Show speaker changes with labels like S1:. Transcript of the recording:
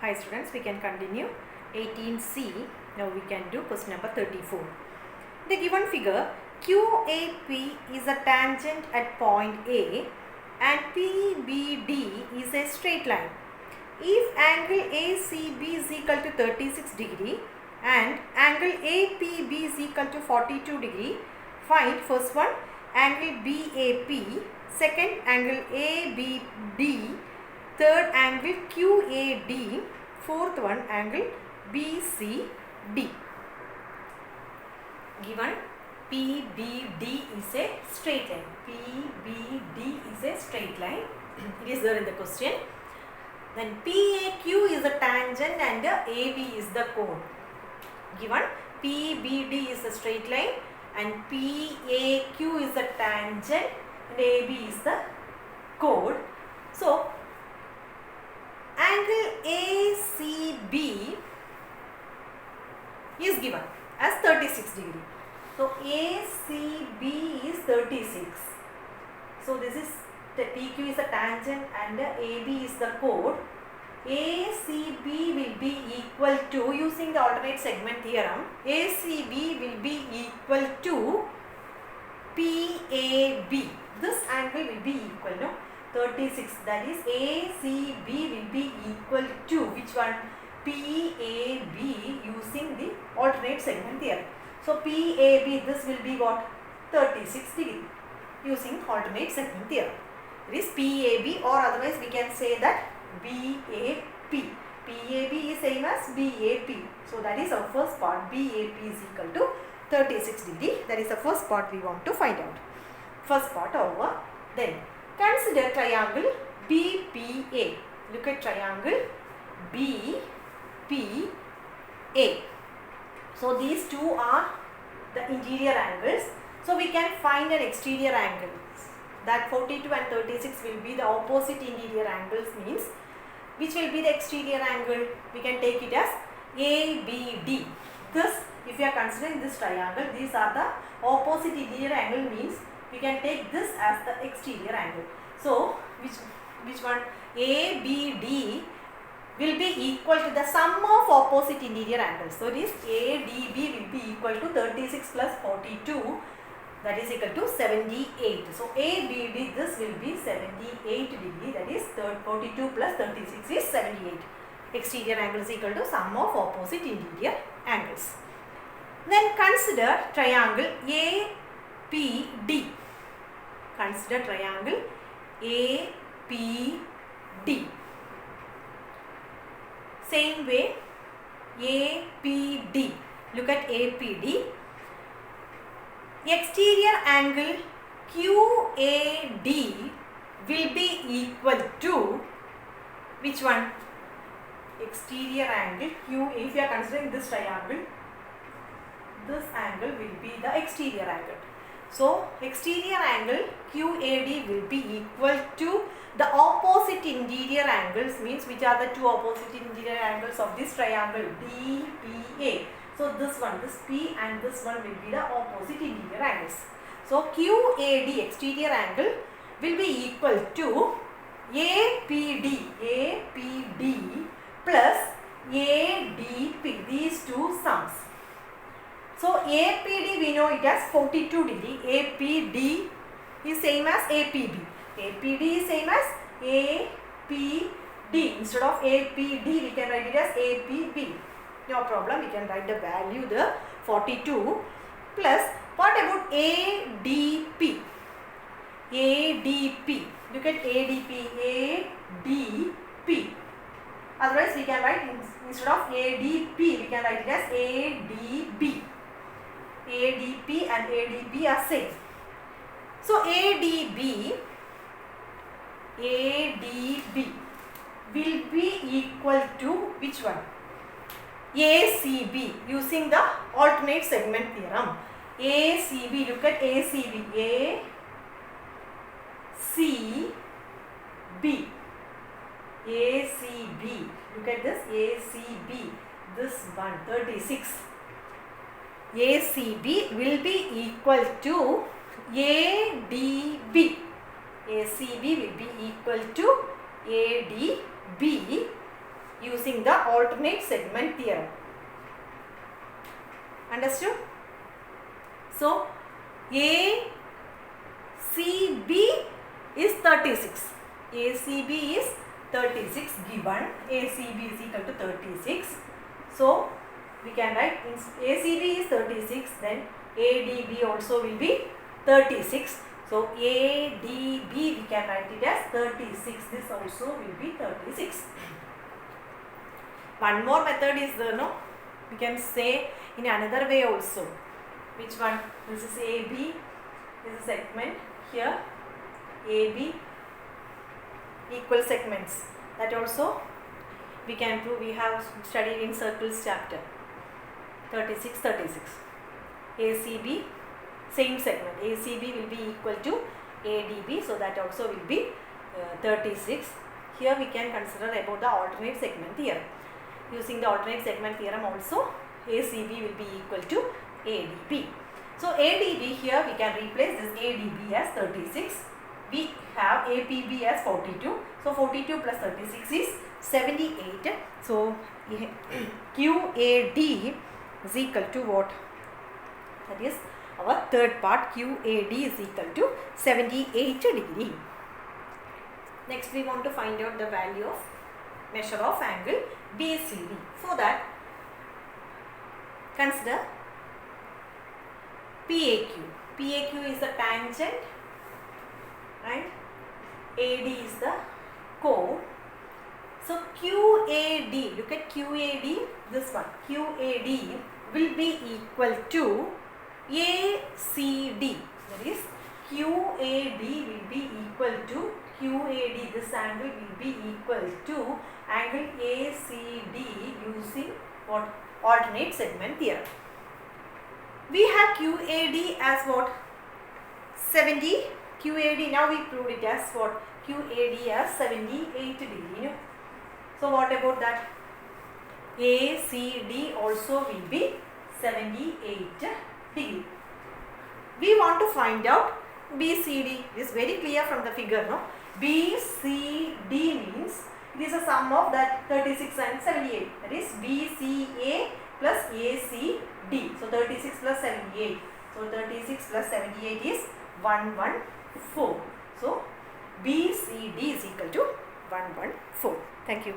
S1: Hi students, we can continue 18C. Now we can do question number 34. The given figure QAP is a tangent at point A and PBD is a straight line. If angle ACB is equal to 36 degree and angle APB is equal to 42 degree, find first one angle BAP, second angle ABD, third angle QAD, fourth one angle BCD. Given PBD is a straight line. PBD is a straight line. It is there in the question. Then PAQ is a tangent and AB is the cone. Given PBD is a straight line and PAQ is a tangent and AB is the chord. So angle ACB is given as 36 degree. So ACB is 36. So this is the PQ is a tangent and AB is the chord. ACB will be equal to, using the alternate segment theorem, ACB will be equal to PAB. This angle will be equal to 36. That is ACB will be equal to which one? PAB, using the alternate segment theorem. So PAB, this will be what? 36 degree using alternate segment theorem. It is PAB, or otherwise we can say that BAP. PAB is same as BAP. So that is our first part. BAP is equal to 36 degree. That is the first part we want to find out. First part over. Then consider triangle BPA. Look at triangle BPA. So these two are the interior angles. So we can find an exterior angle. That 42 and 36 will be the opposite interior angles, means which will be the exterior angle? We can take it as ABD. This, if you are considering this triangle, these are the opposite interior angle, means we can take this as the exterior angle. So which one? ABD will be equal to the sum of opposite interior angles. So it is ADB will be equal to 36 plus 42. That is equal to 78. So ABD, this will be 78 degree. That is 42 plus 36 is 78. Exterior angle is equal to sum of opposite interior angles. Then consider triangle APD. Consider triangle APD. Same way APD. Look at APD. Exterior angle QAD will be equal to which one? Exterior angle Q. If you are considering this triangle, this angle will be the exterior angle. So exterior angle QAD will be equal to the opposite interior angles, means which are the two opposite interior angles of this triangle DPA. So this one, this P and this one will be the opposite interior angles. So QAD, exterior angle, will be equal to APD plus ADP, these two sums. So APD we know it as 42 degree, APD is same as APB. APD is same as APD. Instead of APD we can write it as APB. No problem, we can write the value, the 42, plus what about ADP? ADP. Look at ADP. ADP. Otherwise we can write, instead of ADP we can write it as ADB. ADP and ADB are same. So ADB will be equal to which one? ACB, using the alternate segment theorem. ACB, look at ACB. ACB, look at this ACB, this one 36. ACB will be equal to ADB. ACB will be equal to ADB using using the alternate segment theorem. Understood? So, ACB is 36. ACB is 36 given. ACB is equal to 36. So, we can write ACB is 36, then ADB also will be 36. So, ADB we can write it as 36. This also will be 36. One more method is there, no? We can say in another way also. Which one? This is AB. This is segment here. AB equal segments. That also we can prove. We have studied in circles chapter. 36, 36. ACB, same segment. ACB will be equal to ADB. So that also will be 36. Here we can consider about the alternate segment theorem. Using the alternate segment theorem also, ACB will be equal to ADB. So ADB here we can replace this ADB as 36. We have APB as 42. So 42 plus 36 is 78. So QAD is equal to what? That is our third part. QAD is equal to 78 degree. Next we want to find out the value of measure of angle BCD. For that, consider PAQ. PAQ is the tangent and AD is the chord. So QAD, look at QAD, this one, QAD will be equal to ACD. That is QAD will be equal to QAD, this angle will be equal to angle ACD using what? Alternate segment theorem. We have QAD as what? 70. QAD, now we proved it as what? QAD as 78 degree. So what about that? ACD also will be 78 degree. We want to find out BCD. It is very clear from the figure, no? BCD means it is a sum of that 36 and 78. That is BCA plus ACD. So 36 plus 78. So 36 plus 78 is 114. So BCD is equal to 114. Thank you.